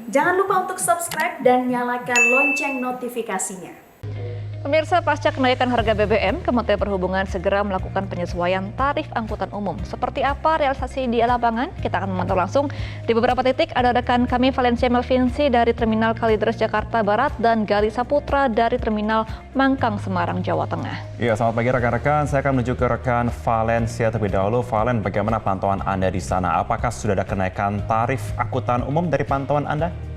Jangan lupa untuk subscribe dan nyalakan lonceng notifikasinya. Pemirsa, pasca kenaikan harga BBM, Kementerian Perhubungan segera melakukan penyesuaian tarif angkutan umum. Seperti apa realisasi di lapangan? Kita akan memantau langsung di beberapa titik. Ada rekan kami Valencia Melvinci dari Terminal Kalideres Jakarta Barat dan Gali Saputra dari Terminal Mangkang Semarang, Jawa Tengah. Iya, selamat pagi rekan-rekan. Saya akan menuju ke rekan Valencia terlebih dahulu. Valen, bagaimana pantauan Anda di sana? Apakah sudah ada kenaikan tarif angkutan umum dari pantauan Anda?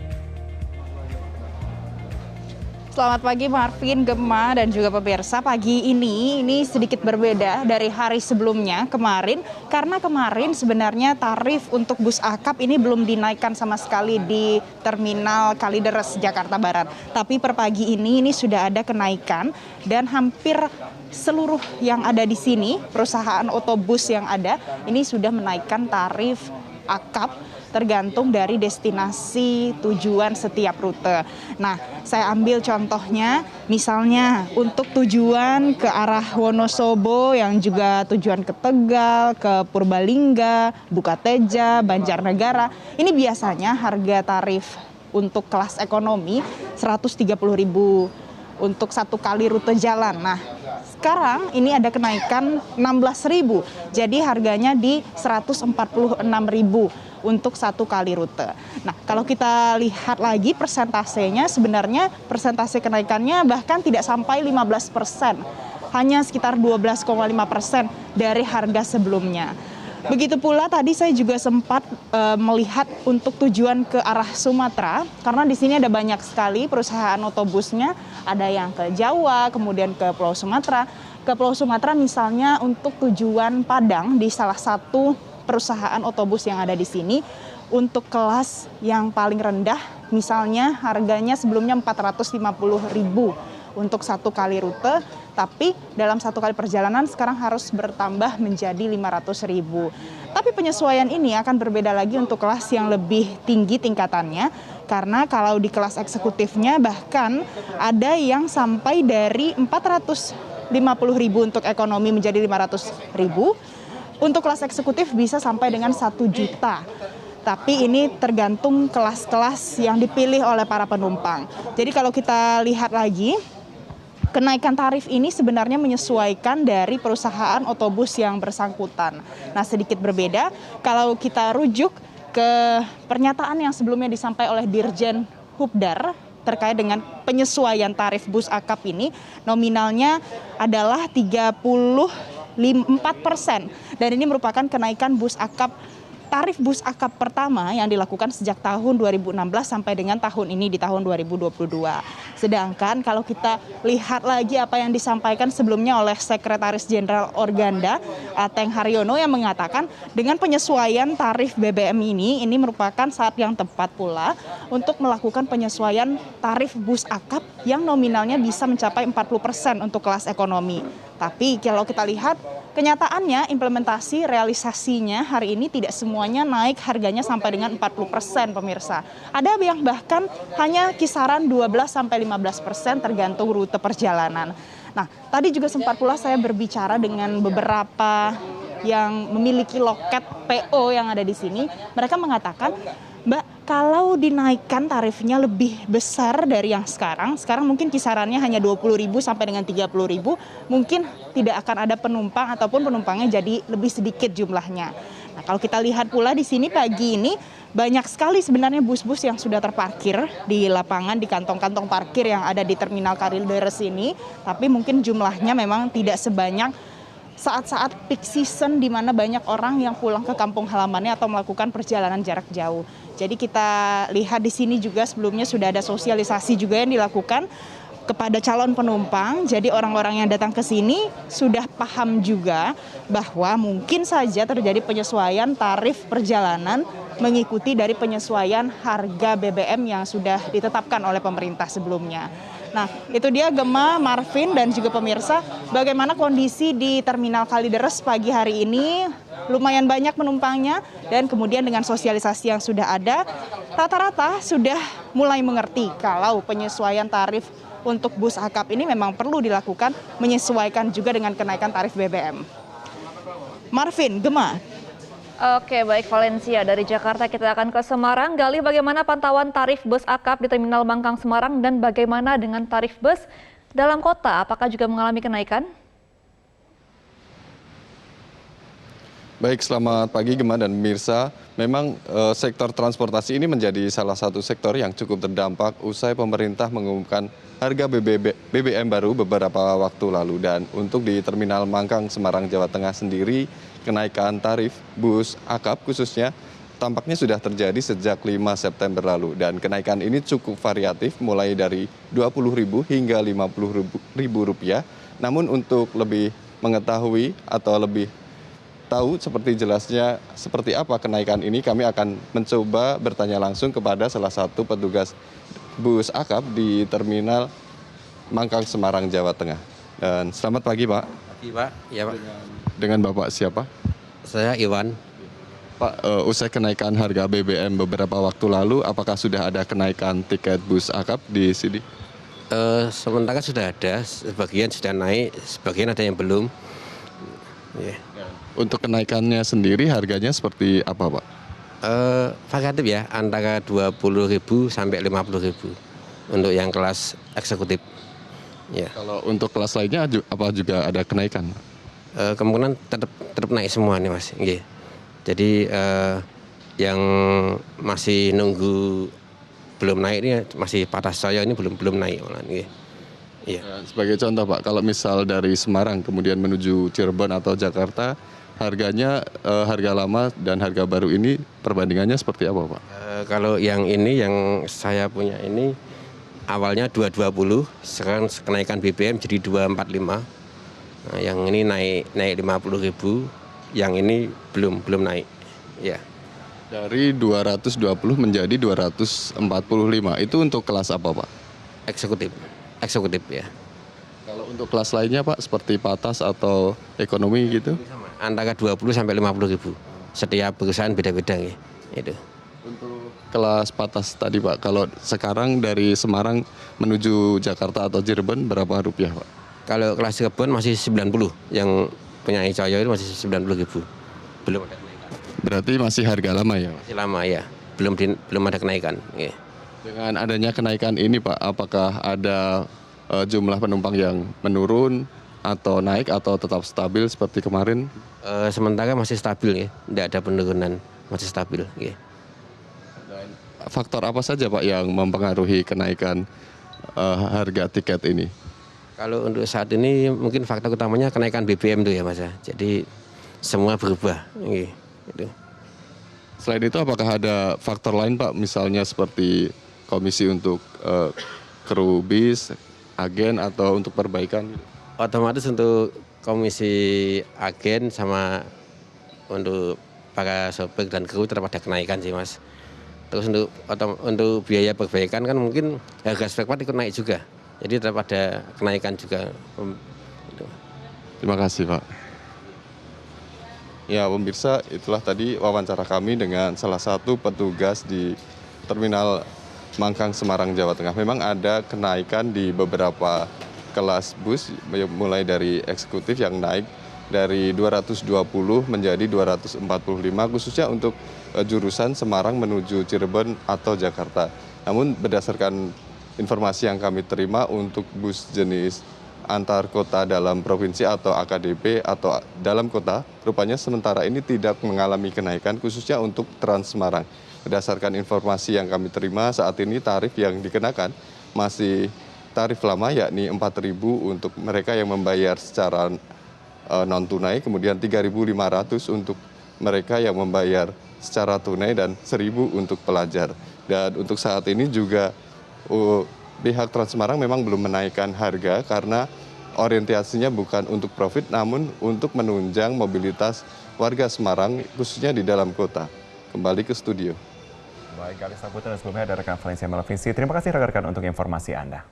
Selamat pagi Marvin, Gemma, dan juga pemirsa. Pagi ini sedikit berbeda dari hari sebelumnya kemarin, karena kemarin sebenarnya tarif untuk bus akap ini belum dinaikkan sama sekali di Terminal Kalideres Jakarta Barat. Tapi per pagi ini sudah ada kenaikan dan hampir seluruh yang ada di sini, perusahaan otobus yang ada, ini sudah menaikkan tarif akap tergantung dari destinasi tujuan setiap rute. Nah, saya ambil contohnya, misalnya untuk tujuan ke arah Wonosobo yang juga tujuan ke Tegal, ke Purbalingga, Bukateja, Banjarnegara. Ini biasanya harga tarif untuk kelas ekonomi 130.000 untuk satu kali rute jalan. Nah, sekarang ini ada kenaikan 16.000. Jadi harganya di 146.000 untuk satu kali rute. Nah, kalau kita lihat lagi persentasenya, sebenarnya persentase kenaikannya bahkan tidak sampai 15%. Hanya sekitar 12,5% dari harga sebelumnya. Begitu pula tadi saya juga sempat melihat untuk tujuan ke arah Sumatera, karena di sini ada banyak sekali perusahaan otobusnya, ada yang ke Jawa, kemudian ke Pulau Sumatera. Ke Pulau Sumatera misalnya untuk tujuan Padang di salah satu perusahaan otobus yang ada di sini, untuk kelas yang paling rendah misalnya harganya sebelumnya 450.000 untuk satu kali rute, tapi dalam satu kali perjalanan sekarang harus bertambah menjadi 500.000. Tapi penyesuaian ini akan berbeda lagi untuk kelas yang lebih tinggi tingkatannya, karena kalau di kelas eksekutifnya bahkan ada yang sampai dari 450.000 untuk ekonomi menjadi 500.000. Untuk kelas eksekutif bisa sampai dengan 1 juta. Tapi ini tergantung kelas-kelas yang dipilih oleh para penumpang. Jadi kalau kita lihat lagi, kenaikan tarif ini sebenarnya menyesuaikan dari perusahaan otobus yang bersangkutan. Nah, sedikit berbeda kalau kita rujuk ke pernyataan yang sebelumnya disampaikan oleh Dirjen Hubdar terkait dengan penyesuaian tarif bus akap ini, nominalnya adalah 34%. Dan ini merupakan kenaikan tarif bus akap pertama yang dilakukan sejak tahun 2016 sampai dengan tahun ini di tahun 2022. Sedangkan kalau kita lihat lagi apa yang disampaikan sebelumnya oleh Sekretaris Jenderal Organda, Ateng Haryono, yang mengatakan dengan penyesuaian tarif BBM ini merupakan saat yang tepat pula untuk melakukan penyesuaian tarif bus akap yang nominalnya bisa mencapai 40% untuk kelas ekonomi. Tapi kalau kita lihat kenyataannya, implementasi realisasinya hari ini tidak semuanya naik harganya sampai dengan 40%, pemirsa. Ada yang bahkan hanya kisaran 12-15% tergantung rute perjalanan. Nah, tadi juga sempat pula saya berbicara dengan beberapa yang memiliki loket PO yang ada di sini. Mereka mengatakan, Mbak, kalau dinaikkan tarifnya lebih besar dari yang sekarang mungkin kisarannya hanya 20.000 sampai dengan 30.000, mungkin tidak akan ada penumpang ataupun penumpangnya jadi lebih sedikit jumlahnya. Nah, kalau kita lihat pula di sini pagi ini banyak sekali sebenarnya bus-bus yang sudah terparkir di lapangan, di kantong-kantong parkir yang ada di Terminal Kalideres ini, tapi mungkin jumlahnya memang tidak sebanyak saat-saat peak season di mana banyak orang yang pulang ke kampung halamannya atau melakukan perjalanan jarak jauh. Jadi kita lihat di sini juga sebelumnya sudah ada sosialisasi juga yang dilakukan kepada calon penumpang. Jadi orang-orang yang datang ke sini sudah paham juga bahwa mungkin saja terjadi penyesuaian tarif perjalanan mengikuti dari penyesuaian harga BBM yang sudah ditetapkan oleh pemerintah sebelumnya. Nah, itu dia Gemma, Marvin, dan juga pemirsa, bagaimana kondisi di Terminal Kalideres pagi hari ini. Lumayan banyak penumpangnya, dan kemudian dengan sosialisasi yang sudah ada, rata-rata sudah mulai mengerti kalau penyesuaian tarif untuk bus akap ini memang perlu dilakukan, menyesuaikan juga dengan kenaikan tarif BBM. Marvin, Gemma. Oke, baik Valencia. Dari Jakarta kita akan ke Semarang. Gali, bagaimana pantauan tarif bus akap di Terminal Mangkang Semarang dan bagaimana dengan tarif bus dalam kota? Apakah juga mengalami kenaikan? Baik, selamat pagi Gemma dan Mirsa. Memang sektor transportasi ini menjadi salah satu sektor yang cukup terdampak usai pemerintah mengumumkan harga BBM baru beberapa waktu lalu. Dan untuk di Terminal Mangkang Semarang, Jawa Tengah sendiri, kenaikan tarif bus akap khususnya tampaknya sudah terjadi sejak 5 September lalu. Dan kenaikan ini cukup variatif mulai dari Rp20.000 hingga Rp50.000. Namun untuk lebih mengetahui atau lebih tahu seperti apa kenaikan ini, kami akan mencoba bertanya langsung kepada salah satu petugas bus akap di Terminal Mangkang Semarang, Jawa Tengah. Dan selamat pagi Pak. Pagi Pak, ya Pak. Dengan Bapak siapa? Saya Iwan. Pak, usai kenaikan harga BBM beberapa waktu lalu, apakah sudah ada kenaikan tiket bus akap di sini? Sementara sudah ada, sebagian sudah naik, sebagian ada yang belum. Yeah. Untuk kenaikannya sendiri harganya seperti apa Pak? Variatif ya, antara Rp20.000 sampai Rp50.000 untuk yang kelas eksekutif. Ya. Kalau untuk kelas lainnya apa juga ada kenaikan? Kemungkinan tetap naik semua nih Mas. Yeah. Jadi yang masih nunggu belum naik ini masih Patas Jaya ini belum naik malah. Yeah. Yeah. Sebagai contoh Pak, kalau misal dari Semarang kemudian menuju Cirebon atau Jakarta, harganya harga lama dan harga baru ini perbandingannya seperti apa Pak? Kalau yang ini yang saya punya ini awalnya 220, sekarang kenaikan BBM jadi 245. Nah, yang ini naik 50.000, yang ini belum naik. Ya. Dari 220 menjadi 245. Itu untuk kelas apa Pak? Eksekutif ya. Kalau untuk kelas lainnya Pak, seperti Patas atau ekonomi gitu? Antara 20 sampai 50.000. Setiap perusahaan beda-beda ya. Itu. Untuk kelas Patas tadi Pak, kalau sekarang dari Semarang menuju Jakarta atau Cirebon berapa rupiah Pak? Kalau kelas Cirebon masih 90, yang punya Jaya itu masih 90.000. Belum ada kenaikan. Berarti masih harga lama ya Pak? Masih lama ya. Belum ada kenaikan. Ya. Dengan adanya kenaikan ini Pak, apakah ada jumlah penumpang yang menurun atau naik atau tetap stabil seperti kemarin? Sementara masih stabil ya, tidak ada penurunan, masih stabil. Ya. Faktor apa saja Pak yang mempengaruhi kenaikan harga tiket ini? Kalau untuk saat ini mungkin faktor utamanya kenaikan BBM itu ya Mas. Jadi semua berubah. Ya. Gitu. Selain itu apakah ada faktor lain Pak, misalnya seperti komisi untuk kru bis, agen atau untuk perbaikan? Otomatis untuk komisi agen sama untuk para sopir dan kru tetap ada kenaikan sih Mas. Terus untuk biaya perbaikan kan mungkin harga spare part ikut naik juga. Jadi tetap ada kenaikan juga. Terima kasih Pak. Ya pemirsa, itulah tadi wawancara kami dengan salah satu petugas di Terminal Mangkang Semarang, Jawa Tengah. Memang ada kenaikan di beberapa kelas bus, mulai dari eksekutif yang naik dari 220 menjadi 245, khususnya untuk jurusan Semarang menuju Cirebon atau Jakarta. Namun berdasarkan informasi yang kami terima untuk bus jenis antar kota dalam provinsi atau AKDP atau dalam kota, rupanya sementara ini tidak mengalami kenaikan khususnya untuk Trans Semarang. Berdasarkan informasi yang kami terima saat ini tarif yang dikenakan masih tarif lama, yakni Rp4.000 untuk mereka yang membayar secara non tunai, kemudian Rp3.500 untuk mereka yang membayar secara tunai dan Rp1.000 untuk pelajar. Dan untuk saat ini juga pihak Trans Semarang memang belum menaikkan harga karena orientasinya bukan untuk profit namun untuk menunjang mobilitas warga Semarang khususnya di dalam kota. Kembali ke studio. Baik, Alisa Putra dan sebelumnya ada rekan Valencia Melvisi. Terima kasih rekan-rekan untuk informasi Anda.